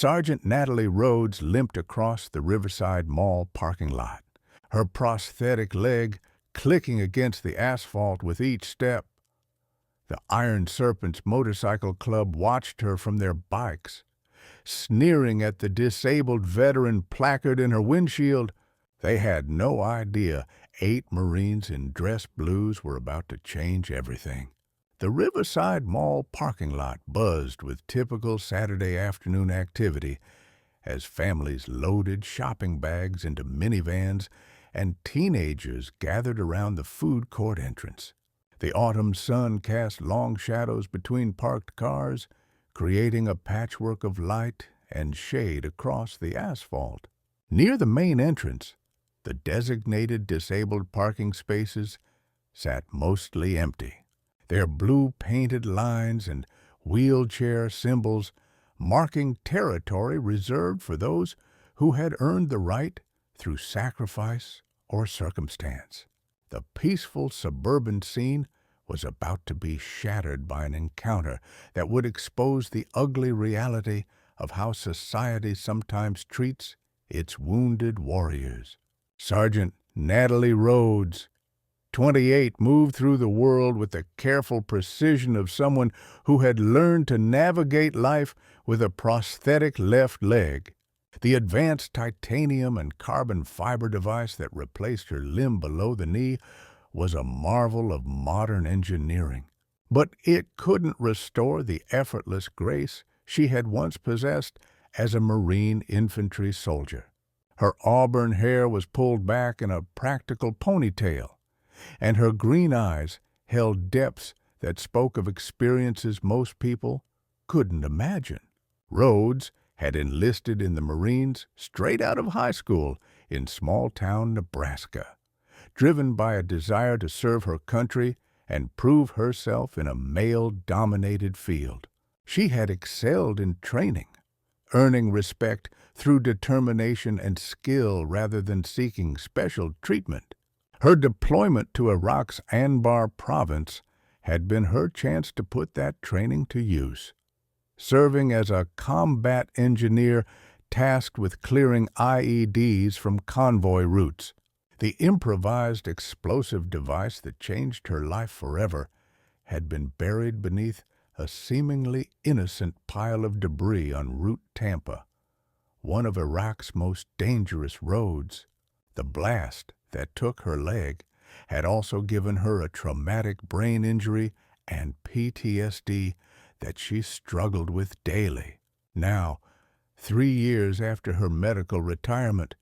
Sergeant Natalie Rhodes limped across the Riverside Mall parking lot, her prosthetic leg clicking against the asphalt with each step. The Iron Serpents Motorcycle Club watched her from their bikes, sneering at the disabled veteran placard in her windshield. They had no idea 8 Marines in dress blues were about to change everything. The Riverside Mall parking lot buzzed with typical Saturday afternoon activity as families loaded shopping bags into minivans and teenagers gathered around the food court entrance. The autumn sun cast long shadows between parked cars, creating a patchwork of light and shade across the asphalt. Near the main entrance, the designated disabled parking spaces sat mostly empty, their blue-painted lines and wheelchair symbols marking territory reserved for those who had earned the right through sacrifice or circumstance. The peaceful suburban scene was about to be shattered by an encounter that would expose the ugly reality of how society sometimes treats its wounded warriors. Sergeant Natalie Rhodes, 28, moved through the world with the careful precision of someone who had learned to navigate life with a prosthetic left leg. The advanced titanium and carbon fiber device that replaced her limb below the knee was a marvel of modern engineering. But it couldn't restore the effortless grace she had once possessed as a Marine infantry soldier. Her auburn hair was pulled back in a practical ponytail, and her green eyes held depths that spoke of experiences most people couldn't imagine. Rhodes had enlisted in the Marines straight out of high school in small-town Nebraska, driven by a desire to serve her country and prove herself in a male-dominated field. She had excelled in training, earning respect through determination and skill rather than seeking special treatment. Her deployment to Iraq's Anbar province had been her chance to put that training to use. Serving as a combat engineer tasked with clearing IEDs from convoy routes, the improvised explosive device that changed her life forever had been buried beneath a seemingly innocent pile of debris on Route Tampa, one of Iraq's most dangerous roads. The blast that took her leg had also given her a traumatic brain injury and PTSD that she struggled with daily. Now, 3 years after her medical retirement,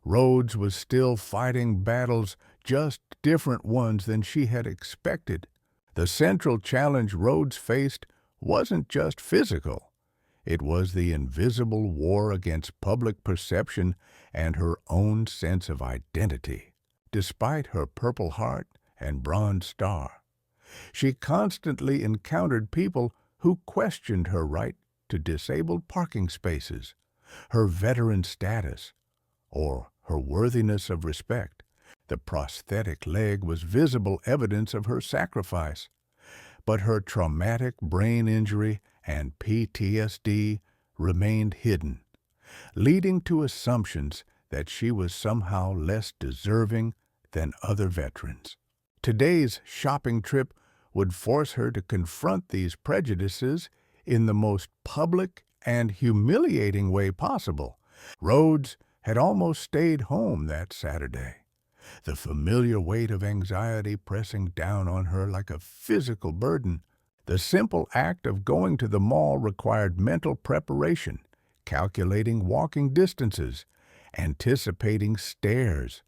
Rhodes was still fighting battles, just different ones than she had expected. The central challenge Rhodes faced wasn't just physical. It was the invisible war against public perception and her own sense of identity. Despite her Purple Heart and Bronze Star, she constantly encountered people who questioned her right to disabled parking spaces, her veteran status, or her worthiness of respect. The prosthetic leg was visible evidence of her sacrifice, but her traumatic brain injury and PTSD remained hidden, leading to assumptions that she was somehow less deserving than other veterans. Today's shopping trip would force her to confront these prejudices in the most public and humiliating way possible. Rhodes had almost stayed home that Saturday, the familiar weight of anxiety pressing down on her like a physical burden. The simple act of going to the mall required mental preparation, calculating walking distances, anticipating stares,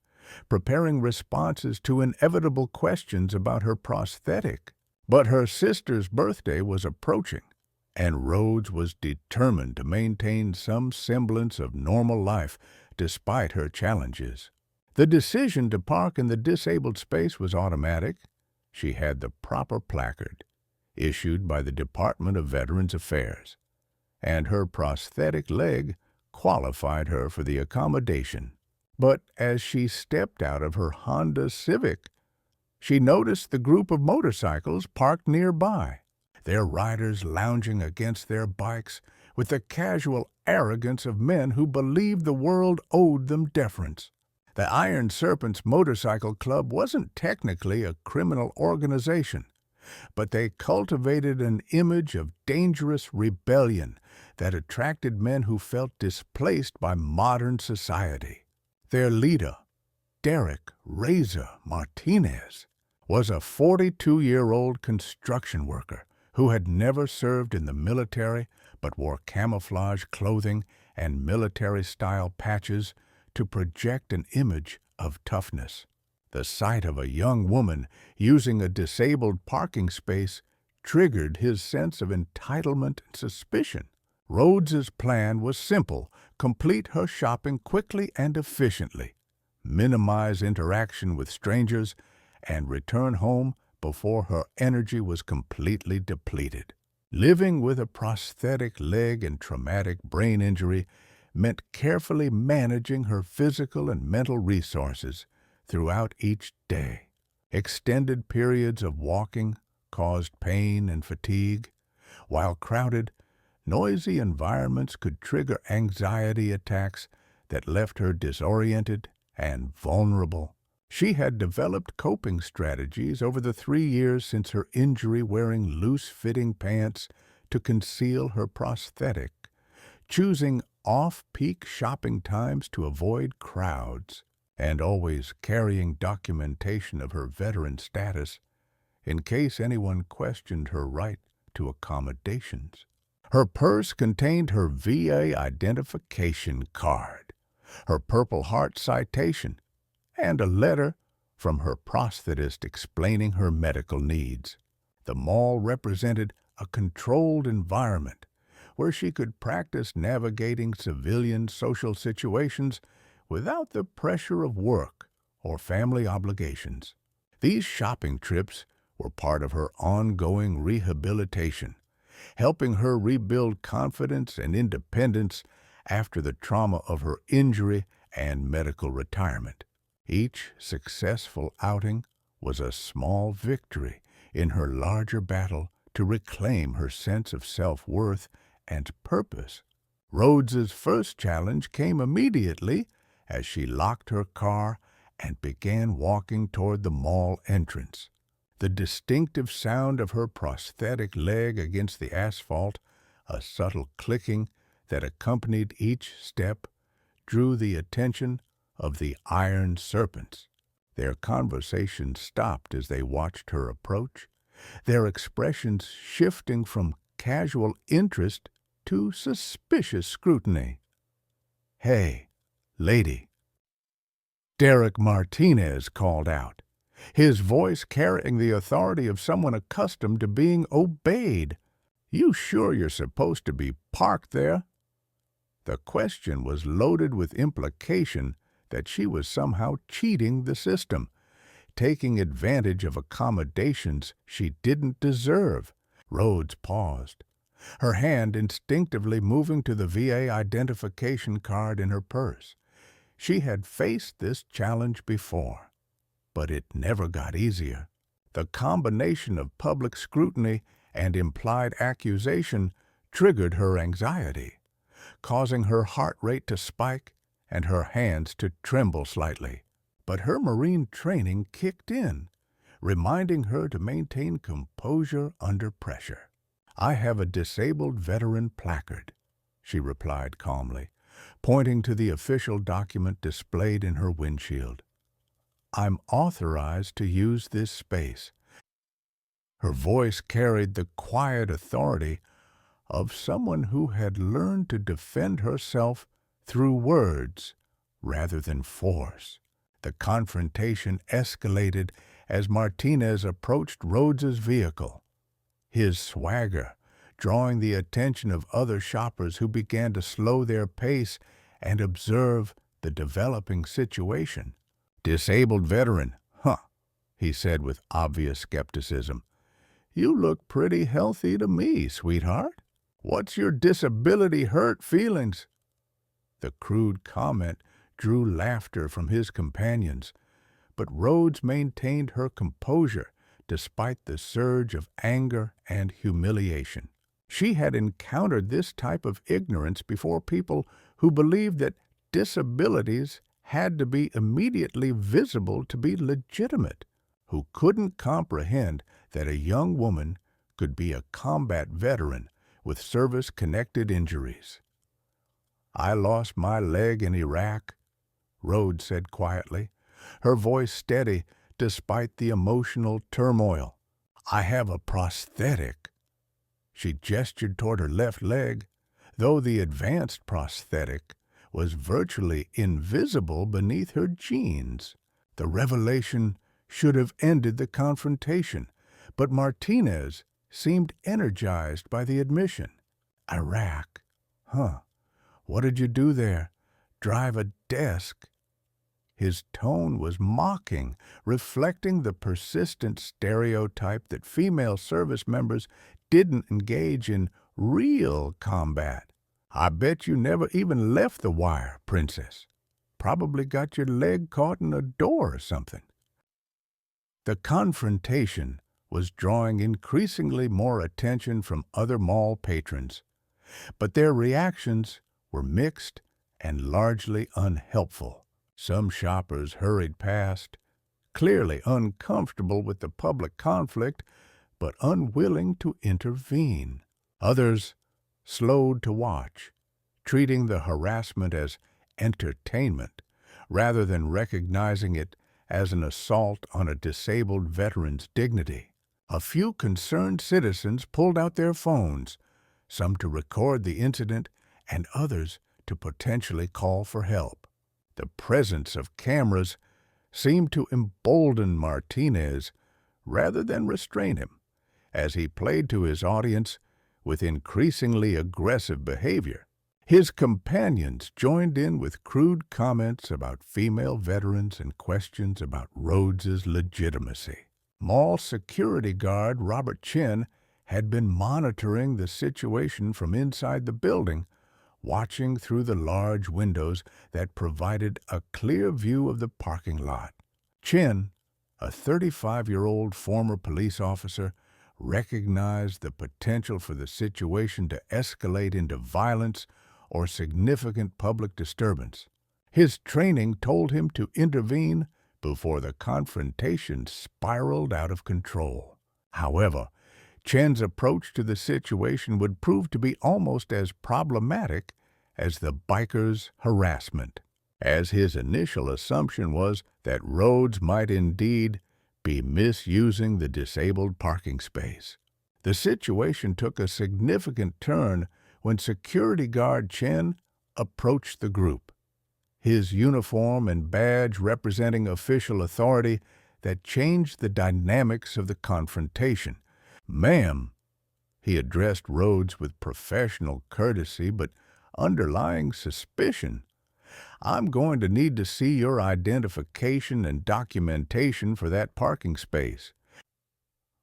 preparing responses to inevitable questions about her prosthetic. But her sister's birthday was approaching, and Rhodes was determined to maintain some semblance of normal life despite her challenges. The decision to park in the disabled space was automatic. She had the proper placard, issued by the Department of Veterans Affairs, and her prosthetic leg qualified her for the accommodation. But as she stepped out of her Honda Civic, she noticed the group of motorcycles parked nearby, their riders lounging against their bikes with the casual arrogance of men who believed the world owed them deference. The Iron Serpents Motorcycle Club wasn't technically a criminal organization, but they cultivated an image of dangerous rebellion that attracted men who felt displaced by modern society. Their leader, Derek "Razor" Martinez, was a 42-year-old construction worker who had never served in the military but wore camouflage clothing and military-style patches to project an image of toughness. The sight of a young woman using a disabled parking space triggered his sense of entitlement and suspicion. Rhodes's plan was simple: complete her shopping quickly and efficiently, minimize interaction with strangers, and return home before her energy was completely depleted. Living with a prosthetic leg and traumatic brain injury meant carefully managing her physical and mental resources throughout each day. Extended periods of walking caused pain and fatigue, while crowded, noisy environments could trigger anxiety attacks that left her disoriented and vulnerable. She had developed coping strategies over the 3 years since her injury, wearing loose-fitting pants to conceal her prosthetic, choosing off-peak shopping times to avoid crowds, and always carrying documentation of her veteran status in case anyone questioned her right to accommodations. Her purse contained her VA identification card, her Purple Heart citation, and a letter from her prosthetist explaining her medical needs. The mall represented a controlled environment where she could practice navigating civilian social situations without the pressure of work or family obligations. These shopping trips were part of her ongoing rehabilitation, helping her rebuild confidence and independence after the trauma of her injury and medical retirement. Each successful outing was a small victory in her larger battle to reclaim her sense of self-worth and purpose. Rhodes's first challenge came immediately as she locked her car and began walking toward the mall entrance. The distinctive sound of her prosthetic leg against the asphalt, a subtle clicking that accompanied each step, drew the attention of the Iron Serpents. Their conversation stopped as they watched her approach, their expressions shifting from casual interest to suspicious scrutiny. "Hey, lady," Derek Martinez called out, his voice carrying the authority of someone accustomed to being obeyed. "You sure you're supposed to be parked there?" The question was loaded with implication that she was somehow cheating the system, taking advantage of accommodations she didn't deserve. Rhodes paused, her hand instinctively moving to the VA identification card in her purse. She had faced this challenge before, but it never got easier. The combination of public scrutiny and implied accusation triggered her anxiety, causing her heart rate to spike and her hands to tremble slightly. But her Marine training kicked in, reminding her to maintain composure under pressure. "I have a disabled veteran placard," she replied calmly, pointing to the official document displayed in her windshield. "I'm authorized to use this space." Her voice carried the quiet authority of someone who had learned to defend herself through words rather than force. The confrontation escalated as Martinez approached Rhodes's vehicle, his swagger drawing the attention of other shoppers who began to slow their pace and observe the developing situation. "Disabled veteran, huh?" he said with obvious skepticism. "You look pretty healthy to me, sweetheart. What's your disability hurt feelings?" The crude comment drew laughter from his companions, but Rhodes maintained her composure despite the surge of anger and humiliation. She had encountered this type of ignorance before people who believed that disabilities had to be immediately visible to be legitimate, who couldn't comprehend that a young woman could be a combat veteran with service-connected injuries. "I lost my leg in Iraq," Rhodes said quietly, her voice steady despite the emotional turmoil. "I have a prosthetic." She gestured toward her left leg, though the advanced prosthetic was virtually invisible beneath her jeans. The revelation should have ended the confrontation, but Martinez seemed energized by the admission. "Iraq? Huh. What did you do there? Drive a desk?" His tone was mocking, reflecting the persistent stereotype that female service members didn't engage in real combat. "I bet you never even left the wire, Princess. Probably got your leg caught in a door or something." The confrontation was drawing increasingly more attention from other mall patrons, but their reactions were mixed and largely unhelpful. Some shoppers hurried past, clearly uncomfortable with the public conflict, but unwilling to intervene. Others slowed to watch, treating the harassment as entertainment rather than recognizing it as an assault on a disabled veteran's dignity. A few concerned citizens pulled out their phones, some to record the incident and others to potentially call for help. The presence of cameras seemed to embolden Martinez rather than restrain him, as he played to his audience with increasingly aggressive behavior. His companions joined in with crude comments about female veterans and questions about Rhodes's legitimacy. Mall security guard Robert Chin had been monitoring the situation from inside the building, watching through the large windows that provided a clear view of the parking lot. Chin, a 35-year-old former police officer, recognized the potential for the situation to escalate into violence or significant public disturbance. His training told him to intervene before the confrontation spiraled out of control. However, Chen's approach to the situation would prove to be almost as problematic as the bikers' harassment, as his initial assumption was that Rhodes might indeed be misusing the disabled parking space. The situation took a significant turn when security guard Chen approached the group, his uniform and badge representing official authority that changed the dynamics of the confrontation. "Ma'am," he addressed Rhodes with professional courtesy but underlying suspicion, "I'm going to need to see your identification and documentation for that parking space."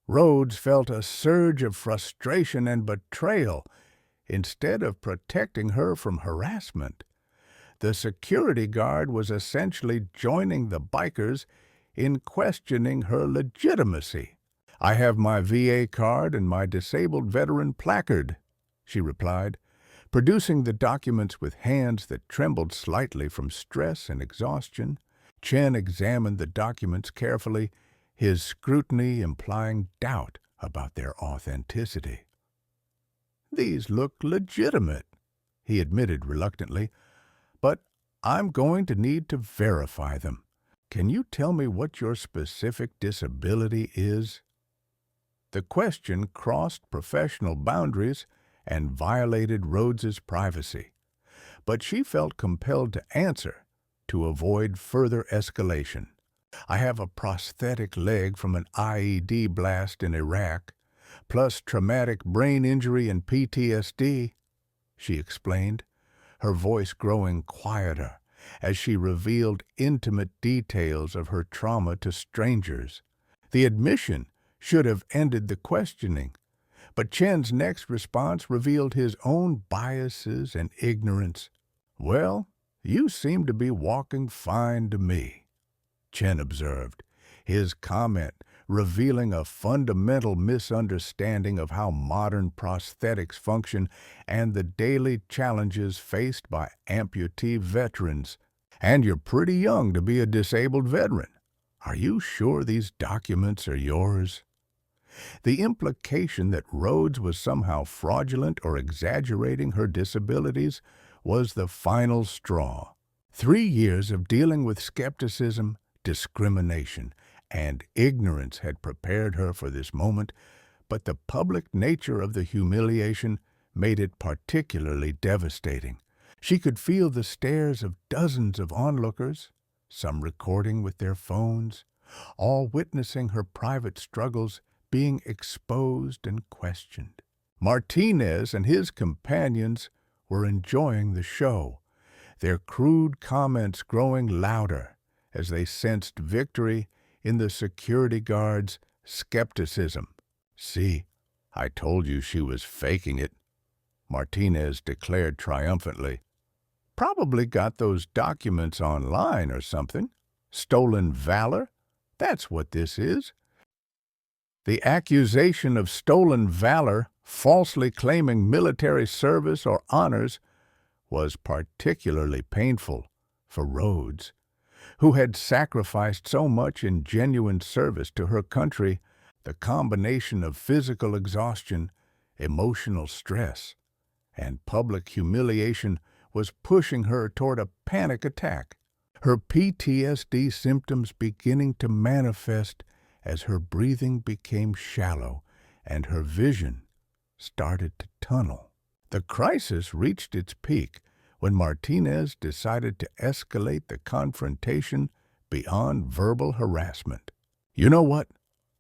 Rhodes felt a surge of frustration and betrayal. Instead of protecting her from harassment, the security guard was essentially joining the bikers in questioning her legitimacy. "I have my VA card and my disabled veteran placard," she replied, producing the documents with hands that trembled slightly from stress and exhaustion. Chen examined the documents carefully, his scrutiny implying doubt about their authenticity. "These look legitimate," he admitted reluctantly, "but I'm going to need to verify them. Can you tell me what your specific disability is?" The question crossed professional boundaries and violated Rhodes's privacy, but she felt compelled to answer to avoid further escalation. "I have a prosthetic leg from an IED blast in Iraq, plus traumatic brain injury and PTSD," she explained, her voice growing quieter as she revealed intimate details of her trauma to strangers. The admission should have ended the questioning, but Chen's next response revealed his own biases and ignorance. "Well, you seem to be walking fine to me," Chen observed, his comment revealing a fundamental misunderstanding of how modern prosthetics function and the daily challenges faced by amputee veterans. And you're pretty young to be a disabled veteran. Are you sure these documents are yours? The implication that Rhodes was somehow fraudulent or exaggerating her disabilities was the final straw. 3 years of dealing with skepticism, discrimination, and ignorance had prepared her for this moment, but the public nature of the humiliation made it particularly devastating. She could feel the stares of dozens of onlookers, some recording with their phones, all witnessing her private struggles being exposed and questioned. Martinez and his companions were enjoying the show, their crude comments growing louder as they sensed victory in the security guard's skepticism. "See, I told you she was faking it," Martinez declared triumphantly. "Probably got those documents online or something. Stolen valor? That's what this is." The accusation of stolen valor, falsely claiming military service or honors, was particularly painful for Rhodes, who had sacrificed so much in genuine service to her country. The combination of physical exhaustion, emotional stress, and public humiliation was pushing her toward a panic attack, her PTSD symptoms beginning to manifest as her breathing became shallow and her vision started to tunnel. The crisis reached its peak when Martinez decided to escalate the confrontation beyond verbal harassment. "You know what?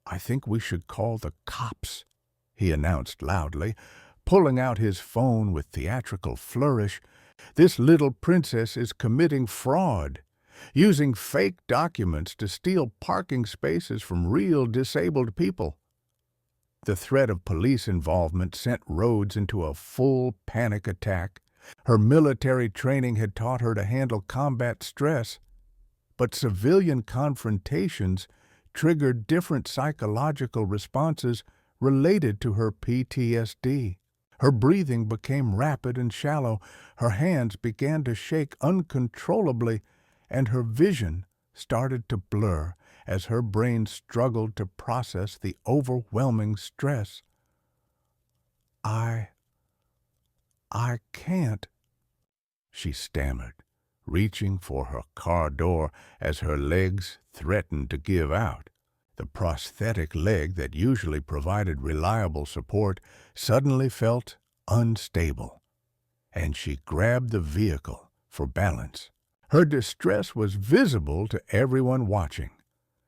I think we should call the cops," he announced loudly, pulling out his phone with theatrical flourish. "This little princess is committing fraud, using fake documents to steal parking spaces from real disabled people." The threat of police involvement sent Rhodes into a full panic attack. Her military training had taught her to handle combat stress, but civilian confrontations triggered different psychological responses related to her PTSD. Her breathing became rapid and shallow, her hands began to shake uncontrollably, and her vision started to blur as her brain struggled to process the overwhelming stress. I can't," she stammered, reaching for her car door as her legs threatened to give out. The prosthetic leg that usually provided reliable support suddenly felt unstable, and she grabbed the vehicle for balance. Her distress was visible to everyone watching,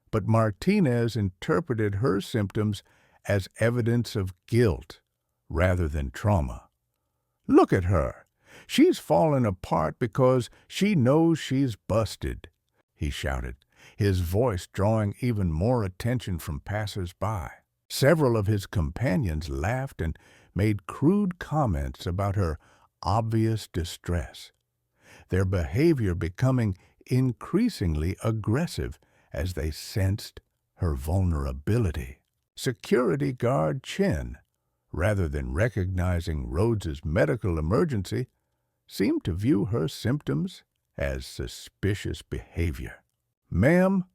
but Martinez interpreted her symptoms as evidence of guilt rather than trauma. "Look at her. She's fallen apart because she knows she's busted," he shouted, his voice drawing even more attention from passers-by. Several of his companions laughed and made crude comments about her obvious distress, their behavior becoming increasingly aggressive as they sensed her vulnerability. Security guard Chen, rather than recognizing Rhodes's medical emergency, seemed to view her symptoms as suspicious behavior. "Ma'am,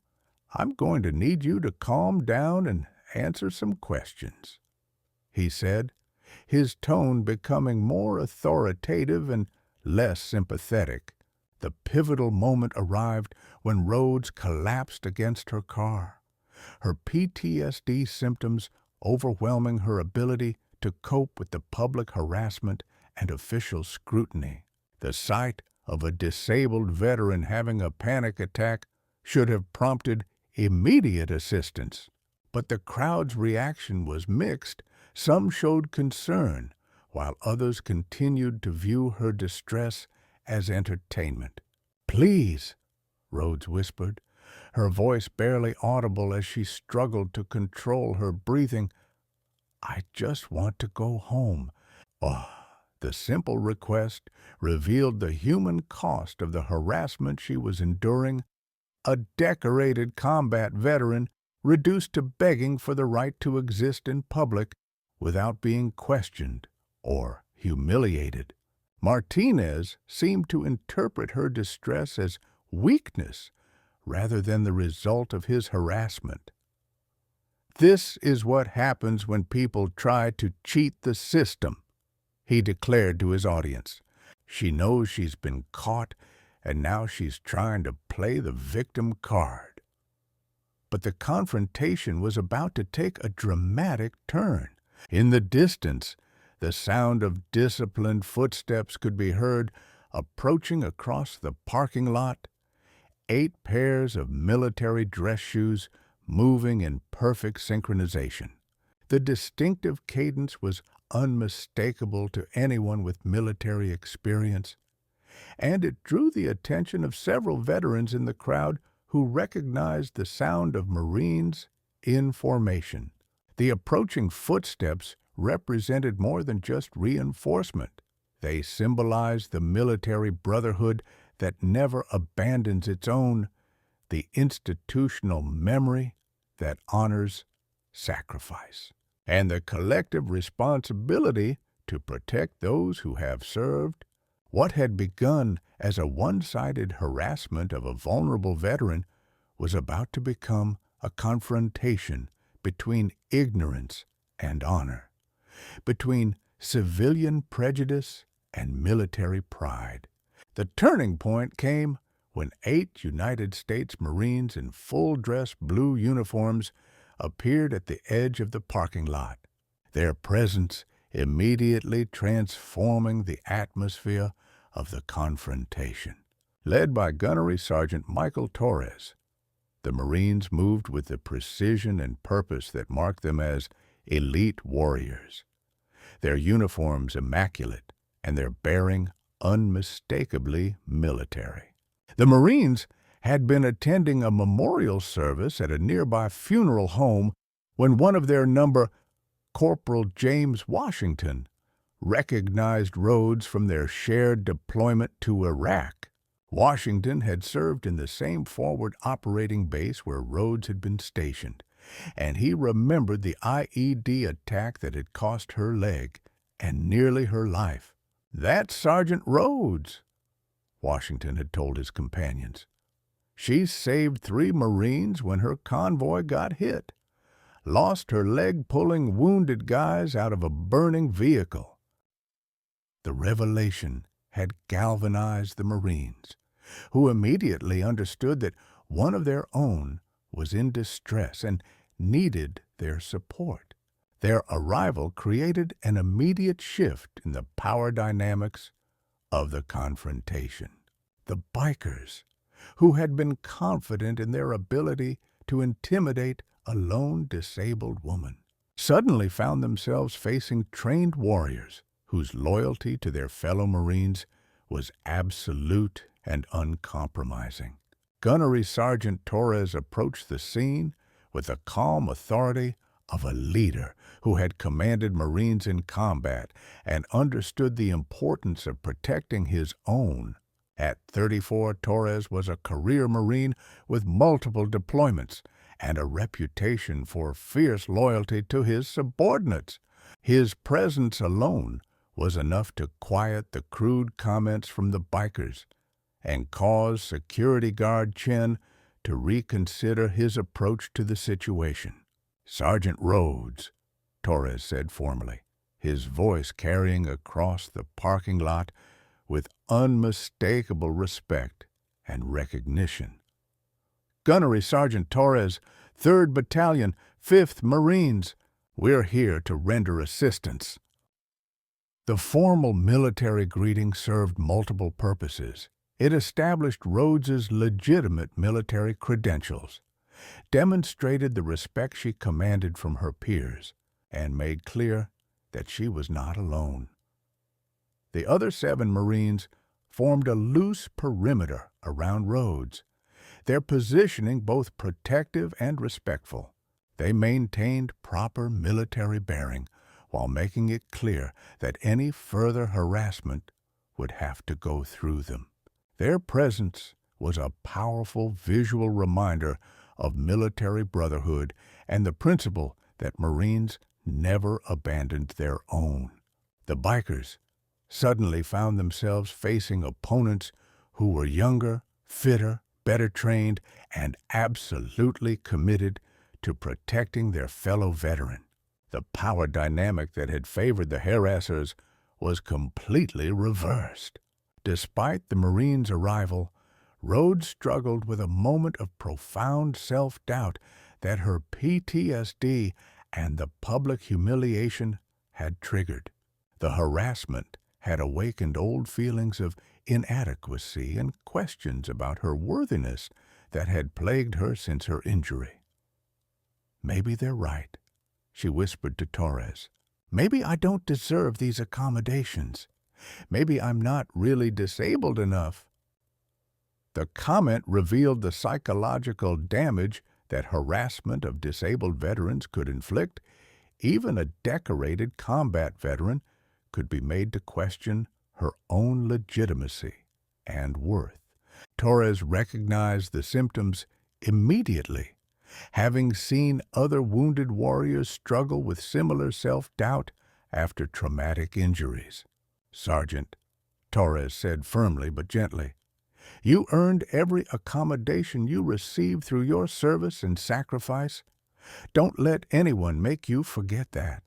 I'm going to need you to calm down and answer some questions," he said, his tone becoming more authoritative and less sympathetic. The pivotal moment arrived when Rhodes collapsed against her car, her PTSD symptoms overwhelming her ability to cope with the public harassment and official scrutiny. The sight of a disabled veteran having a panic attack should have prompted immediate assistance, but the crowd's reaction was mixed. Some showed concern, while others continued to view her distress as entertainment. "Please," Rhodes whispered, her voice barely audible as she struggled to control her breathing, "I just want to go home." Oh, the simple request revealed the human cost of the harassment she was enduring. A decorated combat veteran reduced to begging for the right to exist in public without being questioned or humiliated. Martinez seemed to interpret her distress as weakness rather than the result of his harassment. "This is what happens when people try to cheat the system," he declared to his audience. "She knows she's been caught, and now she's trying to play the victim card." But the confrontation was about to take a dramatic turn. In the distance, the sound of disciplined footsteps could be heard approaching across the parking lot. 8 pairs of military dress shoes moving in perfect synchronization. The distinctive cadence was unmistakable to anyone with military experience, and it drew the attention of several veterans in the crowd who recognized the sound of Marines in formation. The approaching footsteps represented more than just reinforcement. They symbolized the military brotherhood that never abandons its own, the institutional memory that honors sacrifice, and the collective responsibility to protect those who have served. What had begun as a one-sided harassment of a vulnerable veteran was about to become a confrontation between ignorance and honor, between civilian prejudice and military pride. The turning point came when 8 United States Marines in full-dress blue uniforms appeared at the edge of the parking lot, their presence immediately transforming the atmosphere of the confrontation. Led by Gunnery Sergeant Michael Torres, the Marines moved with the precision and purpose that marked them as elite warriors, their uniforms immaculate and their bearing unmistakably military. The Marines had been attending a memorial service at a nearby funeral home when one of their number, Corporal James Washington, recognized Rhodes from their shared deployment to Iraq. Washington had served in the same forward operating base where Rhodes had been stationed, and he remembered the IED attack that had cost her leg and nearly her life. "That's Sergeant Rhodes," Washington had told his companions. "She saved 3 Marines when her convoy got hit, lost her leg pulling wounded guys out of a burning vehicle." The revelation had galvanized the Marines, who immediately understood that one of their own was in distress and needed their support. Their arrival created an immediate shift in the power dynamics of the confrontation. The bikers, who had been confident in their ability to intimidate a lone disabled woman, suddenly found themselves facing trained warriors whose loyalty to their fellow Marines was absolute and uncompromising. Gunnery Sergeant Torres approached the scene with the calm authority of a leader who had commanded Marines in combat and understood the importance of protecting his own. At 34, Torres was a career Marine with multiple deployments and a reputation for fierce loyalty to his subordinates. His presence alone was enough to quiet the crude comments from the bikers and cause security guard Chen to reconsider his approach to the situation. "Sergeant Rhodes," Torres said formally, his voice carrying across the parking lot with unmistakable respect and recognition. "Gunnery Sergeant Torres, 3rd Battalion, 5th Marines. We're here to render assistance." The formal military greeting served multiple purposes. It established Rhodes's legitimate military credentials, demonstrated the respect she commanded from her peers, and made clear that she was not alone. The other 7 Marines formed a loose perimeter around Rhodes, their positioning both protective and respectful. They maintained proper military bearing while making it clear that any further harassment would have to go through them. Their presence was a powerful visual reminder of military brotherhood and the principle that Marines never abandoned their own. The bikers suddenly found themselves facing opponents who were younger, fitter, better trained, and absolutely committed to protecting their fellow veteran. The power dynamic that had favored the harassers was completely reversed. Despite the Marines' arrival, Rhodes struggled with a moment of profound self-doubt that her PTSD and the public humiliation had triggered. The harassment had awakened old feelings of inadequacy and questions about her worthiness that had plagued her since her injury. "Maybe they're right," she whispered to Torres. "Maybe I don't deserve these accommodations. Maybe I'm not really disabled enough." The comment revealed the psychological damage that harassment of disabled veterans could inflict. Even a decorated combat veteran could be made to question her own legitimacy and worth. Torres recognized the symptoms immediately, having seen other wounded warriors struggle with similar self-doubt after traumatic injuries. "Sergeant," Torres said firmly but gently, "you earned every accommodation you received through your service and sacrifice. Don't let anyone make you forget that."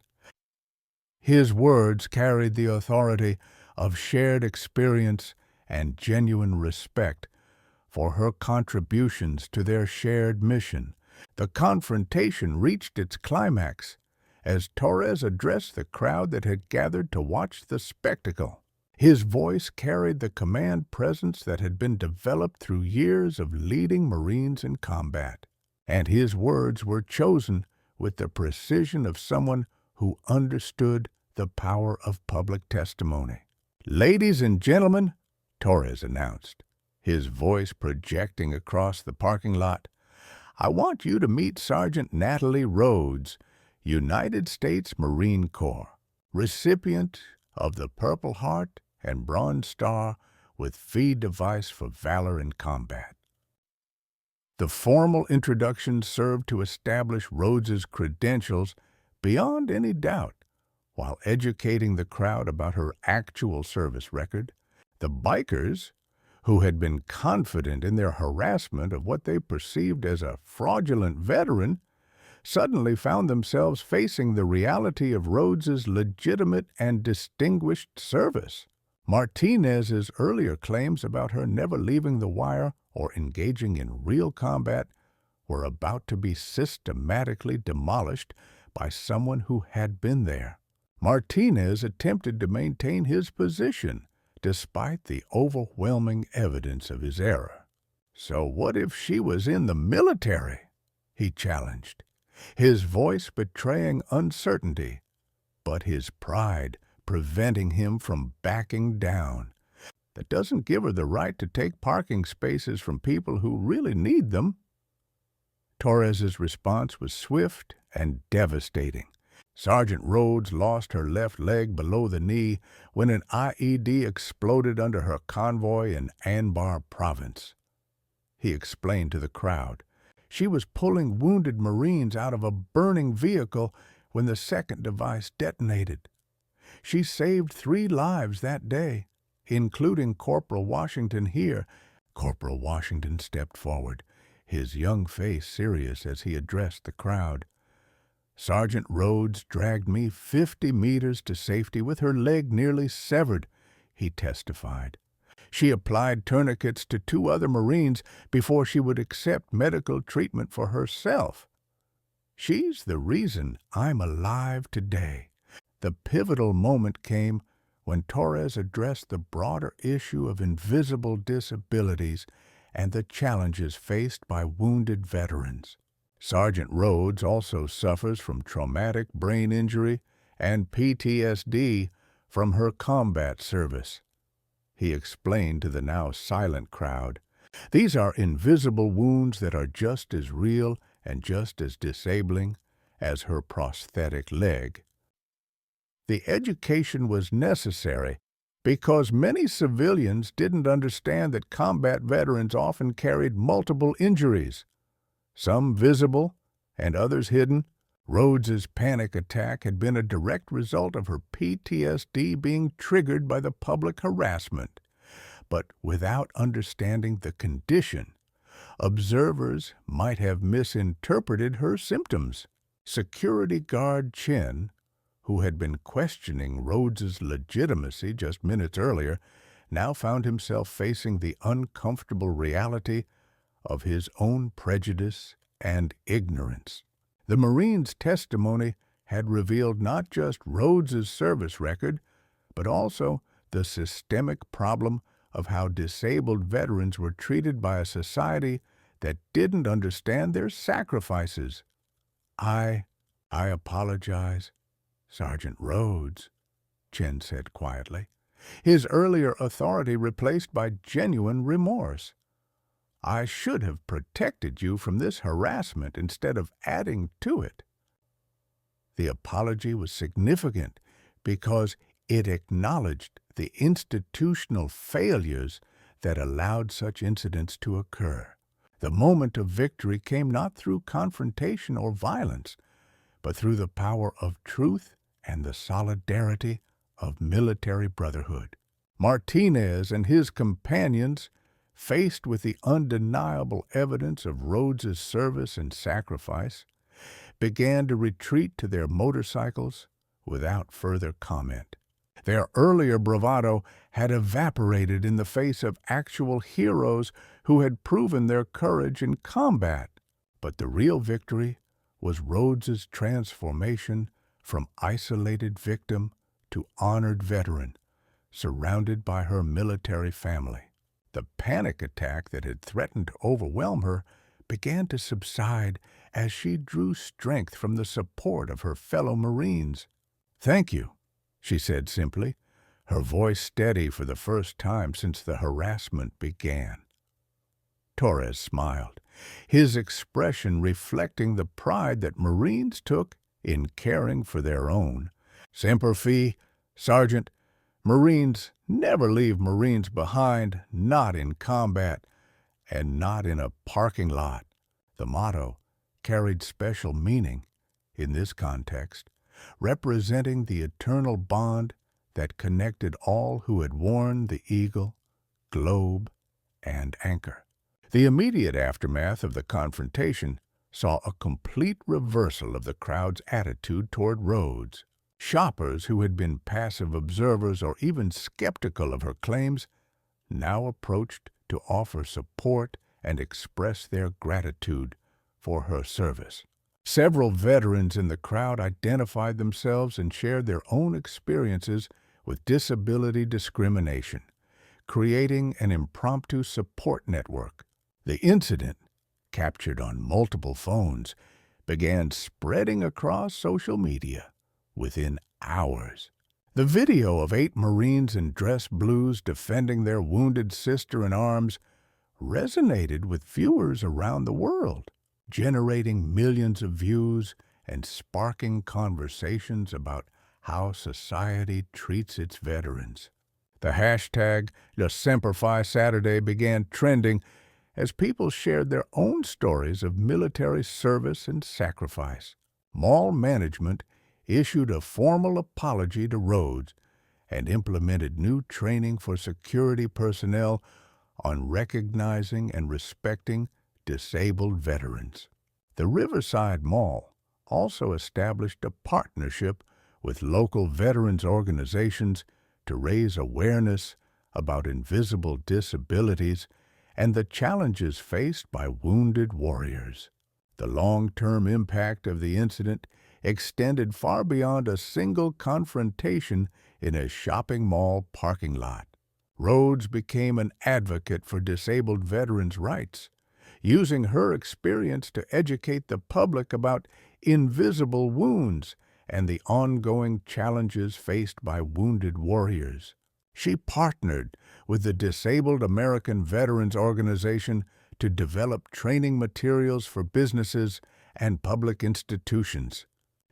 His words carried the authority of shared experience and genuine respect for her contributions to their shared mission. The confrontation reached its climax as Torres addressed the crowd that had gathered to watch the spectacle. His voice carried the command presence that had been developed through years of leading Marines in combat, and his words were chosen with the precision of someone who understood the power of public testimony. "Ladies and gentlemen," Torres announced, his voice projecting across the parking lot, "I want you to meet Sergeant Natalie Rhodes, United States Marine Corps, recipient of the Purple Heart and Bronze Star with Fee Device for Valor in Combat." The formal introduction served to establish Rhodes's credentials beyond any doubt, while educating the crowd about her actual service record. The bikers, who had been confident in their harassment of what they perceived as a fraudulent veteran, suddenly found themselves facing the reality of Rhodes's legitimate and distinguished service. Martinez's earlier claims about her never leaving the wire or engaging in real combat were about to be systematically demolished by someone who had been there. Martinez attempted to maintain his position despite the overwhelming evidence of his error. "So what if she was in the military?" he challenged, his voice betraying uncertainty, but his pride preventing him from backing down. "That doesn't give her the right to take parking spaces from people who really need them." Torres's response was swift and devastating. Sergeant Rhodes lost her left leg below the knee when an IED exploded under her convoy in Anbar Province. He explained to the crowd. She was pulling wounded Marines out of a burning vehicle when the second device detonated. She saved 3 lives that day, including Corporal Washington here. Corporal Washington stepped forward, his young face serious as he addressed the crowd. "Sergeant Rhodes dragged me 50 meters to safety with her leg nearly severed," he testified. "She applied tourniquets to 2 other Marines before she would accept medical treatment for herself. She's the reason I'm alive today." The pivotal moment came when Torres addressed the broader issue of invisible disabilities and the challenges faced by wounded veterans. Sergeant Rhodes also suffers from traumatic brain injury and PTSD from her combat service. He explained to the now silent crowd, "These are invisible wounds that are just as real and just as disabling as her prosthetic leg." The education was necessary because many civilians didn't understand that combat veterans often carried multiple injuries. some visible and others hidden. Rhodes's panic attack had been a direct result of her PTSD being triggered by the public harassment. But without understanding the condition, observers might have misinterpreted her symptoms. Security guard Chen, who had been questioning Rhodes's legitimacy just minutes earlier, now found himself facing the uncomfortable reality of his own prejudice and ignorance. The Marine's testimony had revealed not just Rhodes's service record, but also the systemic problem of how disabled veterans were treated by a society that didn't understand their sacrifices. I apologize, Sergeant Rhodes, Chen said quietly, his earlier authority replaced by genuine remorse. I should have protected you from this harassment instead of adding to it. The apology was significant because it acknowledged the institutional failures that allowed such incidents to occur. The moment of victory came not through confrontation or violence, but through the power of truth and the solidarity of military brotherhood. Martinez and his companions, faced with the undeniable evidence of Rhodes's service and sacrifice, began to retreat to their motorcycles without further comment. Their earlier bravado had evaporated in the face of actual heroes who had proven their courage in combat. But the real victory was Rhodes's transformation from isolated victim to honored veteran, surrounded by her military family. The panic attack that had threatened to overwhelm her began to subside as she drew strength from the support of her fellow Marines. "Thank you," she said simply, her voice steady for the first time since the harassment began. Torres smiled, his expression reflecting the pride that Marines took in caring for their own. "Semper Fi, Sergeant. Marines never leave Marines behind, not in combat, and not in a parking lot." The motto carried special meaning in this context, representing the eternal bond that connected all who had worn the eagle, globe, and anchor. The immediate aftermath of the confrontation saw a complete reversal of the crowd's attitude toward Rhodes. Shoppers who had been passive observers or even skeptical of her claims now approached to offer support and express their gratitude for her service. Several veterans in the crowd identified themselves and shared their own experiences with disability discrimination, creating an impromptu support network. The incident, captured on multiple phones, began spreading across social media within hours. The video of 8 Marines in dress blues defending their wounded sister in arms resonated with viewers around the world, generating millions of views and sparking conversations about how society treats its veterans. The hashtag #LaSemperFiSaturday began trending as people shared their own stories of military service and sacrifice. Mall management issued a formal apology to Rhodes and implemented new training for security personnel on recognizing and respecting disabled veterans. The Riverside Mall also established a partnership with local veterans organizations to raise awareness about invisible disabilities and the challenges faced by wounded warriors. The long-term impact of the incident extended far beyond a single confrontation in a shopping mall parking lot. Rhodes became an advocate for disabled veterans' rights, using her experience to educate the public about invisible wounds and the ongoing challenges faced by wounded warriors. She partnered with the Disabled American Veterans Organization to develop training materials for businesses and public institutions.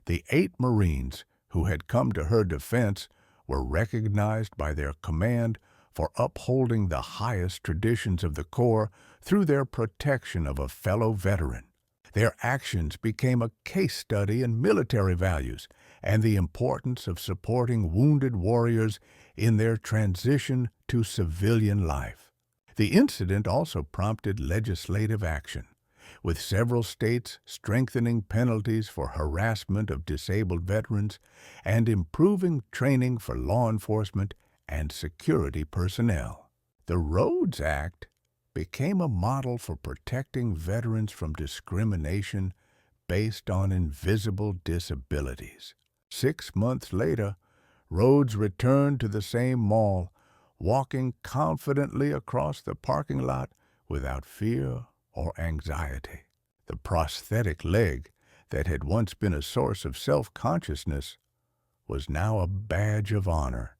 The 8 Marines who had come to her defense were recognized by their command for upholding the highest traditions of the Corps through their protection of a fellow veteran. Their actions became a case study in military values and the importance of supporting wounded warriors in their transition to civilian life. The incident also prompted legislative action, with several states strengthening penalties for harassment of disabled veterans and improving training for law enforcement and security personnel. The Rhodes Act became a model for protecting veterans from discrimination based on invisible disabilities. 6 months later, Rhodes returned to the same mall, walking confidently across the parking lot without fear or anxiety. The prosthetic leg that had once been a source of self-consciousness was now a badge of honor,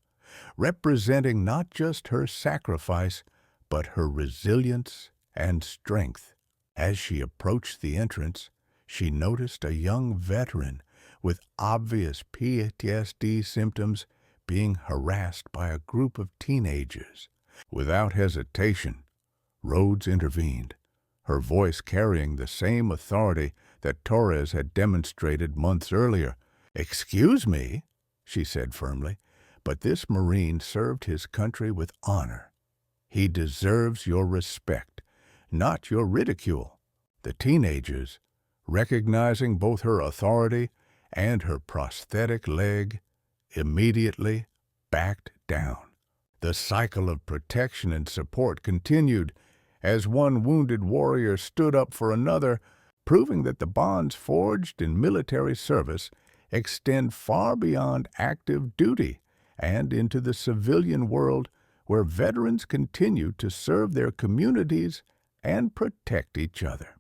representing not just her sacrifice, but her resilience and strength. As she approached the entrance, she noticed a young veteran with obvious PTSD symptoms being harassed by a group of teenagers. Without hesitation, Rhodes intervened, her voice carrying the same authority that Torres had demonstrated months earlier. "Excuse me," she said firmly, "but this Marine served his country with honor. He deserves your respect, not your ridicule." The teenagers, recognizing both her authority and her prosthetic leg, immediately backed down. The cycle of protection and support continued as one wounded warrior stood up for another, proving that the bonds forged in military service extend far beyond active duty and into the civilian world, where veterans continue to serve their communities and protect each other.